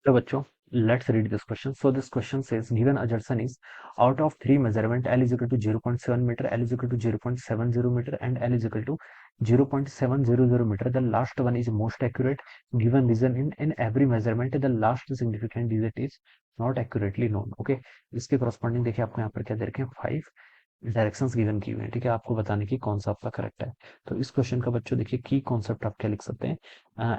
So बच्चों, let's read this question. So this question says given assertion is out of three measurement L is equal to 0.7 meter, L is equal to 0.70 meter and L is equal to 0.700 meter. The last one is most accurate. Given reason in every measurement the last significant digit is not accurately known. Okay, इसके corresponding देखिए आपको यहाँ पर क्या दे रखे हैं, 5 directions given की हुई है। ठीक है, आपको बताने की कौन सा आपका करेक्ट है। तो इस क्वेश्चन का बच्चों देखिए की कॉन्सेप्ट आप क्या लिख सकते हैं,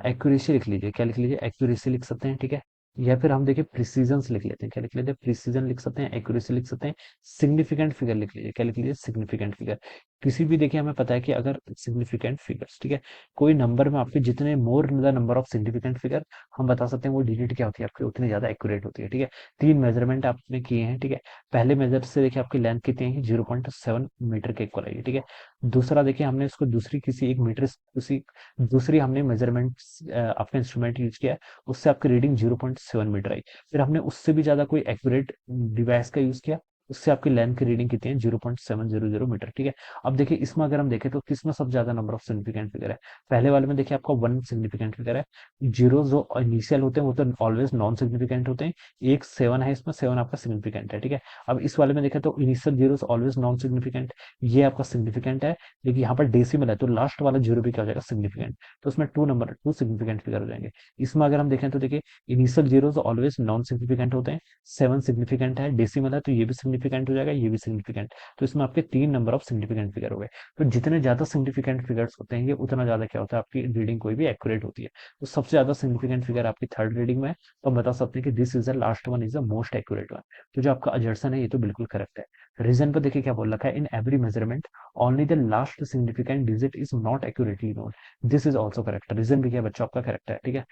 एक्यूरेसी लिख लीजिए। क्या लिख लीजिए? एक्यूरेसी लिख सकते हैं। ठीक है, या फिर हम देखिए प्रिसीजन लिख लेते हैं। क्या लिख लेते हैं? प्रिसीजन लिख सकते हैं, एक्यूरेसी लिख सकते हैं, सिग्निफिकेंट फिगर लिख लीजिए। क्या लिख लीजिए? Significant figure. किसी भी देखिए हमें पता है कि अगर सिग्निफिकेंट फिगर्स, ठीक है, कोई नंबर में आपके जितने मोर the number of significant figure, हम बता सकते हैं वो डिजिट क्या होती है आपकी, उतनी ज्यादा एक्यूरेट होती है। ठीक है, तीन मेजरमेंट आपने किए हैं। ठीक है, पहले मेजर से देखिए आपकी लेंथ कितनी है, 0.7 मीटर के इक्वल है। ठीक है, दूसरा देखिए हमने इसको दूसरी किसी एक मीटर उसी दूसरी हमने मेजरमेंट आपका इंस्ट्रूमेंट यूज किया है, उससे आपकी रीडिंग 0.7 मीटर आई। फिर हमने उससे भी ज्यादा कोई एक्यूरेट डिवाइस का यूज किया, उससे आपकी लेंथ की रीडिंग कितनी है, 0.700 मीटर। ठीक है, अब देखिए इसमें अगर हम देखें तो किसमें सबसे ज्यादा नंबर ऑफ सिग्निफिकेंट फिगर है? पहले वाले में देखिए आपका 1 सिग्निफिकेंट फिगर है। जीरो जो इनिशियल होते हैं वो तो ऑलवेज नॉन सिग्निफिकेंट होते हैं। एक 7 है, इसमें 7 आपका सिग्निफिकेंट है। ठीक है, अब इस वाले में देखें तो initial zero always non significant, ये आपका सिग्निफिकेंट है। लेकिन यहाँ पर डेसिमल है तो लास्ट वाला जीरो भी क्या हो जाएगा, सिग्निफिकेंट। तो उसमें टू सिग्निफिकेंट फिगर हो जाएंगे। इसमें अगर हम देखें तो देखिए initial zero always non significant होते हैं, 7 सिग्निफिकेंट है, डेसिमल है तो ये भी सिग्निफिकेंट हो जाएगा, ये भी सिग्निफिकेंट। तो इसमें आपके तीन नंबर ऑफ सिग्निफिकेंट फिगर हो गए। तो जितने ज्यादा सिग्निफिकेंट फिगर्स होते हैं ये उतना ज्यादा क्या होता है, आपकी रीडिंग कोई भी एक्यूरेट होती है। तो सबसे ज्यादा सिग्निफिकेंट फिगर आपकी थर्ड रीडिंग में है, तो हम बता सकते हैं कि this is the last one is the most accurate one. तो जो आपका अजर्सन है ये तो बिल्कुल करेक्ट है। रीजन पर देखिए क्या बोल रखा है, in every measurement only the last significant digit is not accurately known. This is also correct. Reason भी क्या बच्चों आपका करेक्ट है। ठीक है,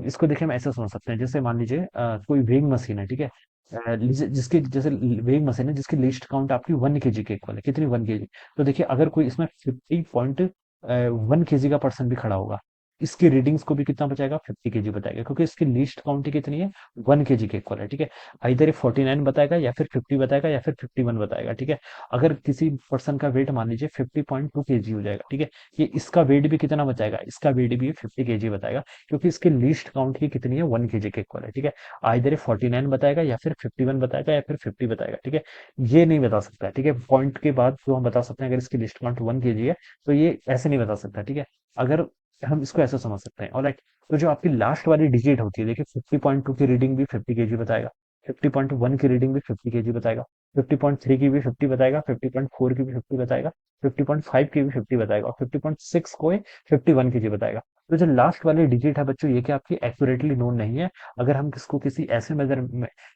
इसको देखिए हम ऐसा समझ सकते हैं, जैसे मान लीजिए कोई वेइंग मशीन है। ठीक है, जिसकी जैसे वेइंग मशीन है जिसकी लीस्ट काउंट आपकी 1 kg के इक्वल है। कितनी? 1 kg। तो देखिए अगर कोई इसमें 50.1 kg का पर्सन भी खड़ा होगा, इसकी रीडिंग्स को भी कितना बचाएगा, 50 kg बताएगा, क्योंकि इसकी लीस्ट काउंट ही कितनी है, 1 kg के इक्वल है। ठीक है, इधर 49 बताएगा या फिर 50 बताएगा या फिर 51 बताएगा। ठीक है, अगर किसी पर्सन का वेट मान लीजिए 50.2 kg हो जाएगा। ठीक है, ये इसका वेट भी कितना बताएगा, इसका वेट भी 50 kg बताएगा, क्योंकि इसकी लीस्ट काउंट ही कितनी है, 1 kg के इक्वल है। ठीक है, इधर 49 बताएगा या फिर 51 बताएगा या फिर 50 बताएगा। ठीक है, ये नहीं बता सकता। ठीक है, पॉइंट के बाद जो हम बता सकते हैं, अगर इसकी लिस्ट काउंट 1 kg है तो ये ऐसे नहीं बता सकता। ठीक है, अगर हम इसको ऐसा समझ सकते हैं। ऑलराइट, तो जो आपकी लास्ट वाली डिजिट होती है देखिए, 50.2 की रीडिंग भी 50 kg बताएगा, 50.1 की रीडिंग भी 50 kg बताएगा, 50.3 की भी 50 बताएगा, 50.4 की भी 50 बताएगा, 50.5 की भी 50 बताएगा और 50.6 को 51 kg बताएगा। तो जो लास्ट वाली डिजिट है बच्चों ये क्या आपकी एक्यूरेटली नोन नहीं है। अगर हम किसको किसी ऐसे मेजर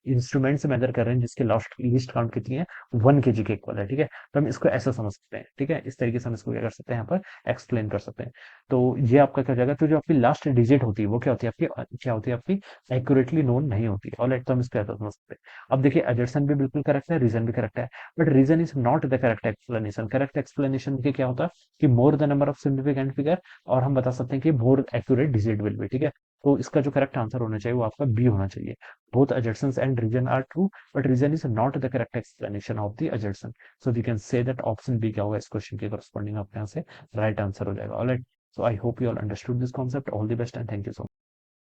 इंस्ट्रूमेंट से मेजर कर रहे हैं जिसके लास्ट लिस्ट काउंट कितनी है, 1 kg के इक्वल है। ठीक है, तो हम इसको ऐसा समझ सकते हैं। ठीक है, इस तरीके से हम इसको क्या कर सकते हैं, यहाँ पर एक्सप्लेन कर सकते हैं। तो ये आपका क्या हो जाएगा, तो जो आपकी लास्ट डिजिट होती है वो क्या होती है आपकी, क्या होती है आपकी, एक्यूरेटली नोन नहीं होती है। ऑलराइट, तो हम इसको ऐसा समझ सकते हैं। अब देखिए एजर्सन भी बिल्कुल करेक्ट है, रीजन भी करेक्ट है, but reason is not the correct explanation. Correct explanation देखिए क्या होता है कि more the number of significant figure, और हम बता सकते हैं कि more accurate digit will be. ठीक है, तो इसका जो करेक्ट आंसर होना चाहिए वो आपका बी होना चाहिए। Both assertions and reason are true, but reason is not the correct explanation of the assertion. So we can say that option B क्या होगा इस क्वेश्चन के corresponding आपके यहाँ से राइट आंसर हो जाएगा। Alright, so I hope you all understood this concept. All the best and thank you so much.